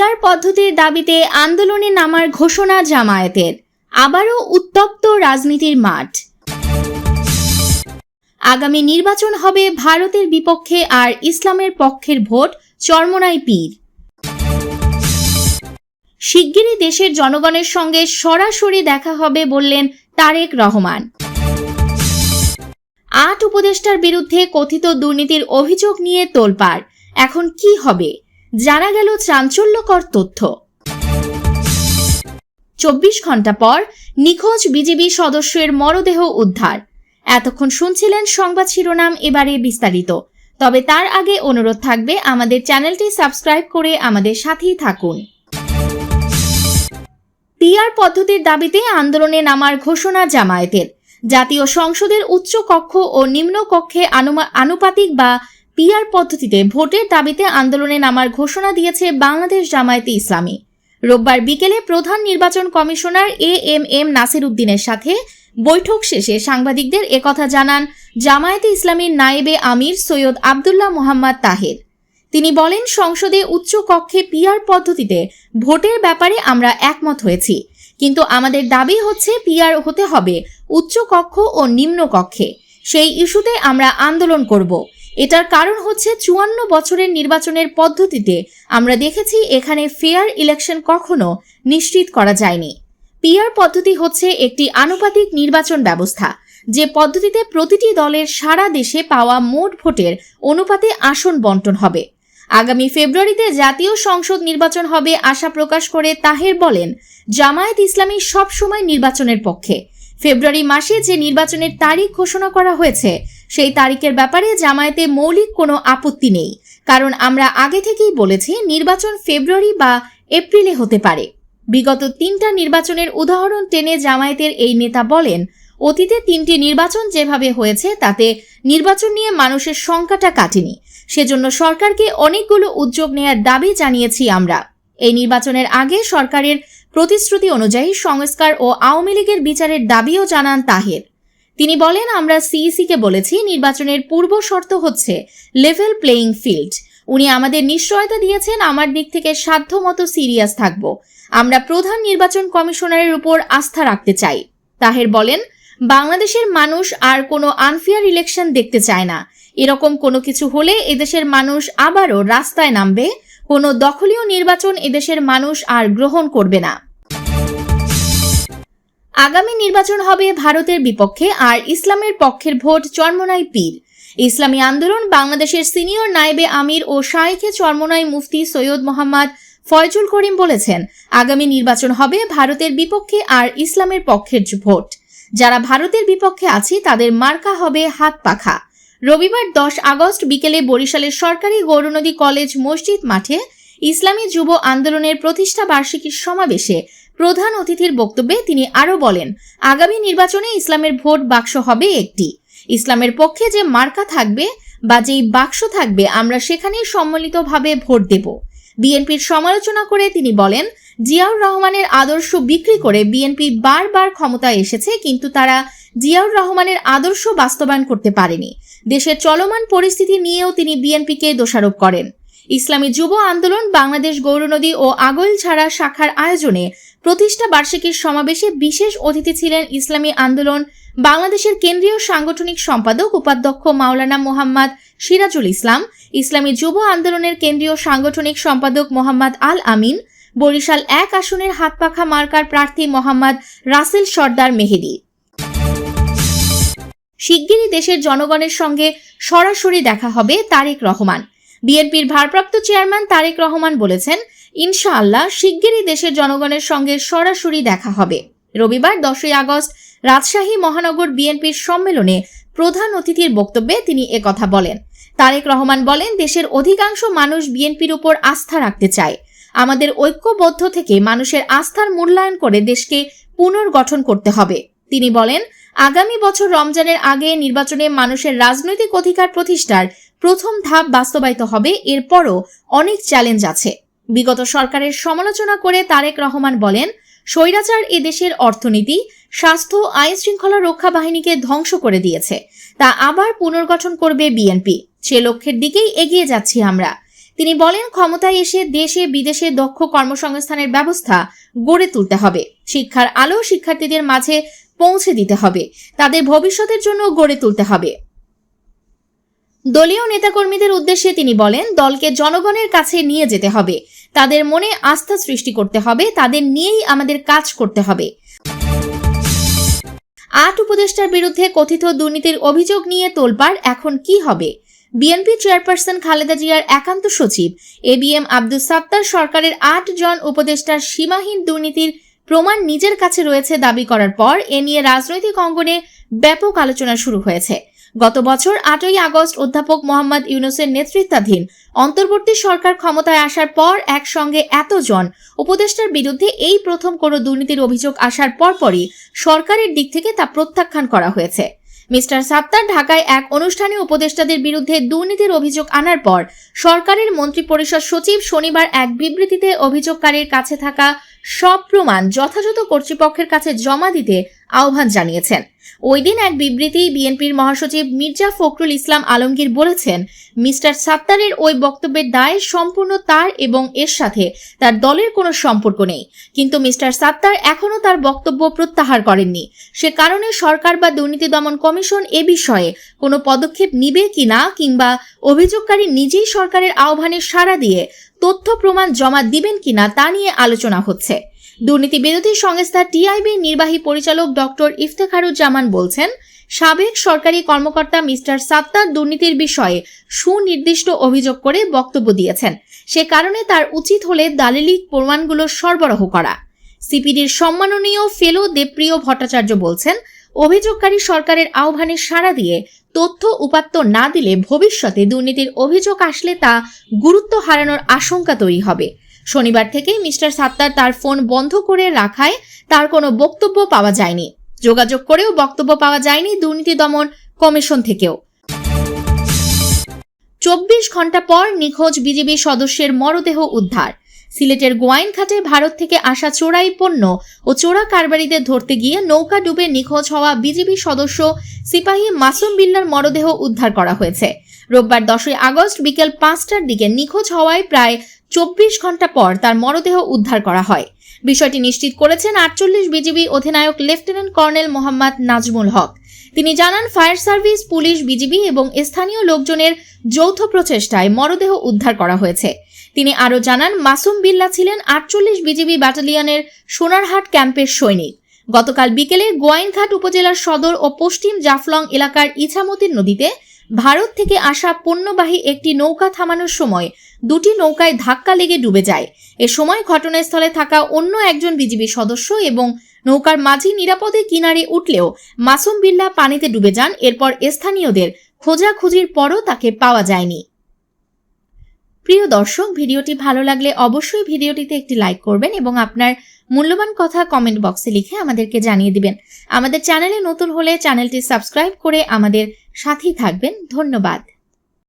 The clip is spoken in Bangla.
পিআর পদ্ধতির দাবিতে আন্দোলনে নামার ঘোষণা জামায়াতের। আবারও উত্তপ্ত রাজনীতির মাঠ। আগামী নির্বাচন হবে ভারতের বিপক্ষে আর ইসলামের পক্ষের ভোট, চরমোনাই পীর। শিগগিরই দেশের জনগণের সঙ্গে সরাসরি দেখা হবে বললেন তারেক রহমান। ৮ উপদেষ্টার বিরুদ্ধে কথিত দুর্নীতির অভিযোগ নিয়ে তোলপাড়। এখন কি হবে? জানা গেল চাঞ্চল্যকর তথ্য। ২৪ ঘন্টা পর নিখোঁজ বিজিবি সদস্যের মরদেহ উদ্ধার। এতক্ষণ শুনছিলেন সংবাদ শিরোনাম, এবারে বিস্তারিত। তবে তার আগে অনুরোধ থাকবে আমাদের চ্যানেলটি সাবস্ক্রাইব করে আমাদের সাথেই থাকুন। পিআর পদ্ধতির দাবিতে আন্দোলনে নামার ঘোষণা জামায়াতের। জাতীয় সংসদের উচ্চ কক্ষ ও নিম্ন কক্ষে আনুপাতিক বা পিআর পদ্ধতিতে ভোটের দাবিতে আন্দোলনে নামার ঘোষণা দিয়েছে বাংলাদেশ জামায়াতে ইসলামী। রোববার বিকেলে প্রধান নির্বাচন কমিশনার এএমএম নাসির উদ্দিনের সাথে বৈঠক শেষে সাংবাদিকদের একথা জানান জামায়াতে ইসলামীর নায়েবে আমির সৈয়দ আব্দুল্লাহ মোহাম্মদ তাহের। তিনি বলেন, সংসদে উচ্চ কক্ষে পিআর পদ্ধতিতে ভোটের ব্যাপারে আমরা একমত হয়েছি, কিন্তু আমাদের দাবি হচ্ছে পিআর হতে হবে উচ্চ কক্ষ ও নিম্ন কক্ষে। সেই ইস্যুতে আমরা আন্দোলন করব। এটার কারণ হচ্ছে ৫৪ বছরের নির্বাচনের পদ্ধতিতে আমরা দেখেছি এখানে ফেয়ার ইলেকশন কখনো নিশ্চিত করা যায়নি। পিআর পদ্ধতি হচ্ছে একটি আনুপাতিক নির্বাচন ব্যবস্থা, যে পদ্ধতিতে প্রতিটি দলের সারা দেশে পাওয়া মোট ভোটের অনুপাতে আসন বন্টন হবে। আগামী ফেব্রুয়ারিতে জাতীয় সংসদ নির্বাচন হবে আশা প্রকাশ করে তাহের বলেন, জামায়াত ইসলামী সবসময় নির্বাচনের পক্ষে। ফেব্রুয়ারি মাসে যে নির্বাচনের তারিখ ঘোষণা করা হয়েছে সেই তারিখের ব্যাপারে জামায়াতে মৌলিক কোনো আপত্তি নেই, কারণ আমরা আগে থেকেই বলেছি নির্বাচন ফেব্রুয়ারি বা এপ্রিলে হতে পারে। বিগত ৩টা নির্বাচনের উদাহরণ টেনে জামায়াতের এই নেতা বলেন, অতীতে ৩টি নির্বাচন যেভাবে হয়েছে তাতে নির্বাচন নিয়ে মানুষের শঙ্কাটা কাটেনি। সেজন্য সরকারকে অনেকগুলো উদ্যোগ নেয়ার দাবি জানিয়েছি আমরা। এই নির্বাচনের আগে সরকারের প্রতিশ্রুতি অনুযায়ী সংস্কার ও আওয়ামী লীগের বিচারের দাবিও জানান তাহের। তিনি বলেন, আমরা সিইসিকে বলেছি নির্বাচনের পূর্ব শর্ত হচ্ছে লেভেল প্লেয়িং ফিল্ড। উনি আমাদের নিশ্চয়তা দিয়েছেন, আমার দিক থেকে সাধ্যমতো সিরিয়াস থাকব। আমরা প্রধান নির্বাচন কমিশনারের উপর আস্থা রাখতে চাই। তাহের বলেন, বাংলাদেশের মানুষ আর কোনো আনফেয়ার ইলেকশন দেখতে চায় না। এরকম কোনো কিছু হলে এদেশের মানুষ আবারও রাস্তায় নামবে। কোনো দখলীয় নির্বাচন এদেশের মানুষ আর গ্রহণ করবে না। আগামী নির্বাচন হবে ভারতের বিপক্ষে আর ইসলামের পক্ষের ভোট, চরমোনাই পীর। ইসলামী আন্দোলন বাংলাদেশের সিনিয়র নায়েবে আমির ও শাইখে চরমোনাই মুফতি সৈয়দ মোহাম্মদ ফয়জুল করিম বলেছেন, আগামী নির্বাচন হবে ভারতের বিপক্ষে আর ইসলামের পক্ষের ভোট। যারা ভারতের বিপক্ষে আছে তাদের মার্কা হবে হাত পাখা। রবিবার 10 আগস্ট বিকেলে বরিশালের সরকারি গৌরনদী কলেজ মসজিদ মাঠে ইসলামী যুব আন্দোলনের প্রতিষ্ঠা বার্ষিকীর সমাবেশে প্রধান অতিথির বক্তব্যে তিনি আরও বলেন, আগামী নির্বাচনে ইসলামের ভোট বাক্স হবে একটি। ইসলামের পক্ষে যে মার্কা থাকবে বা যেই বাক্স থাকবে আমরা সেখানেই সম্মিলিতভাবে ভোট দেব। বিএনপির সমালোচনা করে তিনি বলেন, জিয়াউর রহমানের আদর্শ বিক্রি করে বিএনপি বারবার ক্ষমতায় এসেছে, কিন্তু তারা জিয়াউর রহমানের আদর্শ বাস্তবায়ন করতে পারেনি। দেশের চলমান পরিস্থিতি নিয়েও তিনি বিএনপিকে দোষারোপ করেন। ইসলামী যুব আন্দোলন বাংলাদেশ গৌরনদী ও আগৈলঝাড়া শাখার আয়োজনে প্রতিষ্ঠা বার্ষিকীর সমাবেশে বিশেষ অতিথি ছিলেন ইসলামী আন্দোলন বাংলাদেশের কেন্দ্রীয় সাংগঠনিক সম্পাদক উপাধ্যক্ষ মাওলানা মোহাম্মদ সিরাজুল ইসলাম, ইসলামী যুব আন্দোলনের কেন্দ্রীয় সাংগঠনিক সম্পাদক মোহাম্মদ আল আমিন, বরিশাল ১ আসনের হাতপাখা মার্কার প্রার্থী মোহাম্মদ রাসেল সর্দার মেহেদী। শিগগিরই দেশের জনগণের সঙ্গে সরাসরি দেখা হবে তারেক রহমান। বিএনপির ভারপ্রাপ্ত চেয়ারম্যান তারেক রহমান বলেছেন, ইনশাআল্লাহ শিগগিরই দেশের জনগণের সঙ্গে সরাসরি দেখা হবে। রবিবার 10 আগস্ট রাজশাহী মহানগর বিএনপির সম্মেলনে প্রধান অতিথির বক্তব্যে তিনি একথা বলেন। তারেক রহমান বলেন, দেশের অধিকাংশ মানুষ বিএনপির উপর আস্থা রাখতে চায়। আমাদের ঐক্যবদ্ধ থেকে মানুষের আস্থার মূল্যায়ন করে দেশকে পুনর্গঠন করতে হবে। তিনি বলেন, আগামী বছর রমজানের আগে নির্বাচনে মানুষের রাজনৈতিক অধিকার প্রতিষ্ঠার প্রথম ধাপ বাস্তবায়িত হবে। এরপরও অনেক চ্যালেঞ্জ আছে। বিগত সরকারের সমালোচনা করে তারেক রহমান বলেন, স্বৈরাচার এদেশের অর্থনীতি, স্বাস্থ্য, আইন শৃঙ্খলা রক্ষা বাহিনীকে ধ্বংস করে দিয়েছে। তা আবার পুনর্গঠন করবে বিএনপি। সে লক্ষ্যের দিকেই এগিয়ে যাচ্ছি আমরা। তিনি বলেন, ক্ষমতায় এসে দেশে বিদেশে দক্ষ কর্মসংস্থানের ব্যবস্থা গড়ে তুলতে হবে। শিক্ষার আলো শিক্ষার্থীদের মাঝে পৌঁছে দিতে হবে, তাদের ভবিষ্যতের জন্য গড়ে তুলতে হবে। দলীয় নেতাকর্মীদের উদ্দেশ্যে তিনি বলেন, দলকে জনগণের কাছে নিয়ে যেতে হবে, তাদের মনে আস্থা সৃষ্টি করতে হবে, তাদের নিয়েই আমাদের কাজ করতে হবে। 8 উপদেষ্টার বিরুদ্ধে কথিত দুর্নীতির অভিযোগ নিয়ে তোলপাড়, এখন কি হবে? বিএনপি চেয়ারপারসন খালেদা জিয়ার একান্ত সচিব এবিএম আব্দুস সাত্তার সরকারের 8 জন উপদেষ্টার সীমাহীন দুর্নীতির প্রমাণ নিজের কাছে রয়েছে দাবি করার পর এ নিয়ে রাজনৈতিক অঙ্গনে ব্যাপক আলোচনা শুরু হয়েছে। গত বছর 8ই আগস্ট অধ্যাপক মোহাম্মদ ইউনূসের নেতৃত্বাধীন অন্তর্বর্তী সরকার ক্ষমতায় আসার পর একসঙ্গে এতজন উপদেষ্টার বিরুদ্ধে এই প্রথম কোনো দুর্নীতির অভিযোগ আসার পরপরই সরকারের দিক থেকে তা প্রত্যাখ্যান করা হয়েছে। মিস্টার সাত্তার ঢাকায় এক অনুষ্ঠানে উপদেষ্টাদের বিরুদ্ধে দুর্নীতির অভিযোগ আনার পর সরকারের মন্ত্রিপরিষদ সচিব শনিবার এক বিবৃতিতে অভিযোগকারীর কাছে থাকা সব প্রমাণ যথাযথ কর্তৃপক্ষের কাছে জমা দিতে আহ্বান জানিয়েছেন। ওই দিন এক বিবৃতি বিএনপির মহাসচিব মির্জা ফখরুল ইসলাম আলমগীর বলেছেন, মিস্টার সাত্তারের ওই বক্তব্যের দায় সম্পূর্ণ তার এবং এর সাথে তার দলের কোনো সম্পর্ক নেই। কিন্তু মিস্টার সাত্তার এখনও তার বক্তব্য প্রত্যাহার করেননি। সে কারণে সরকার বা দুর্নীতি দমন কমিশন এ বিষয়ে কোনো পদক্ষেপ নিবে কিনা কিংবা অভিযোগকারী নিজেই সরকারের আহ্বানে সাড়া দিয়ে তথ্য প্রমাণ জমা দিবেন কিনা তা নিয়ে আলোচনা হচ্ছে। দুর্নীতি বিরোধী সংস্থা টিআইবির নির্বাহী পরিচালক ডক্টর ইফতেখারুজ্জামান বলছেন, সাবেক সরকারি কর্মকর্তা মিস্টার সাত্তার দুর্নীতির বিষয়ে সুনির্দিষ্ট অভিযোগ করে বক্তব্য দিয়েছেন। সে কারণে তার উচিত হলে দালিলিক প্রমাণগুলো সরবরাহ করা। সিপিডির সম্মাননীয় ফেলো দেবপ্রিয় ভট্টাচার্য বলছেন, অভিযোগকারী সরকারের আহ্বানে সাড়া দিয়ে তথ্য উপাত্ত না দিলে ভবিষ্যতে দুর্নীতির অভিযোগ আসলে তা গুরুত্ব হারানোর আশঙ্কা তৈরি হবে। শনিবার থেকেই মিস্টার সাত্তার তার ফোন বন্ধ করে রাখায় তার কোনো বক্তব্য পাওয়া যায়নি। যোগাযোগ করেও বক্তব্য পাওয়া যায়নি দুর্নীতি দমন কমিশন থেকেও। 24 ঘন্টা পর নিখোঁজ বিজিবি সদস্যের মরদেহ উদ্ধার। সিলেটের গোয়াইনঘাটে ভারত থেকে আসা চোরাই পণ্য ও চোরা কারবারিদের ধরতে গিয়ে নৌকা ডুবে নিখোঁজ হওয়া বিজিবি সদস্য সিপাহী মাসুম বিল্লার মরদেহ উদ্ধার করা হয়েছে। রোববার 10ই আগস্ট বিকেল 5টার দিকে নিখোঁজ হওয়ায় প্রায় 24 ঘন্টা পর তার মরদেহ উদ্ধার করা হয়। বিষয়টি নিশ্চিত করেছেন 48 বিজিবি অধিনায়ক লেফটেন্যান্ট কর্নেল মোহাম্মদ নাজমুল হক। তিনি জানান, ফায়ার সার্ভিস, পুলিশ, বিজিবি এবং স্থানীয় লোকজনের যৌথ প্রচেষ্টায় মরদেহ উদ্ধার করা হয়েছে। তিনি আরও জানান, মাসুম বিল্লা ছিলেন 48 বিজিবি ব্যাটালিয়নের সোনারহাট ক্যাম্পের সৈনিক। গতকাল বিকেলে গোয়াইনঘাট উপজেলার সদর ও পশ্চিম জাফলং এলাকার ইছামতির নদীতে ভারত থেকে আসা পণ্যবাহী একটি নৌকা থামানোর সময় দুটি নৌকায় ধাক্কা লেগে ডুবে যায়। এ সময় ঘটনাস্থলে থাকা অন্য একজন বিজিবি সদস্য এবং নৌকার মাঝি নিরাপদে কিনারে উঠলেও মাসুম বিল্লা পানিতে ডুবে যান। এরপর স্থানীয়দের খোঁজাখুঁজির পরও তাকে পাওয়া যায়নি। প্রিয় দর্শক, ভিডিওটি ভালো লাগলে অবশ্যই ভিডিওটিতে একটি লাইক করবেন এবং আপনার মূল্যবান কথা কমেন্ট বক্সে লিখে আমাদেরকে জানিয়ে দিবেন। আমাদের চ্যানেলে নতুন হলে চ্যানেলটি সাবস্ক্রাইব করে আমাদের সাথেই থাকবেন। ধন্যবাদ।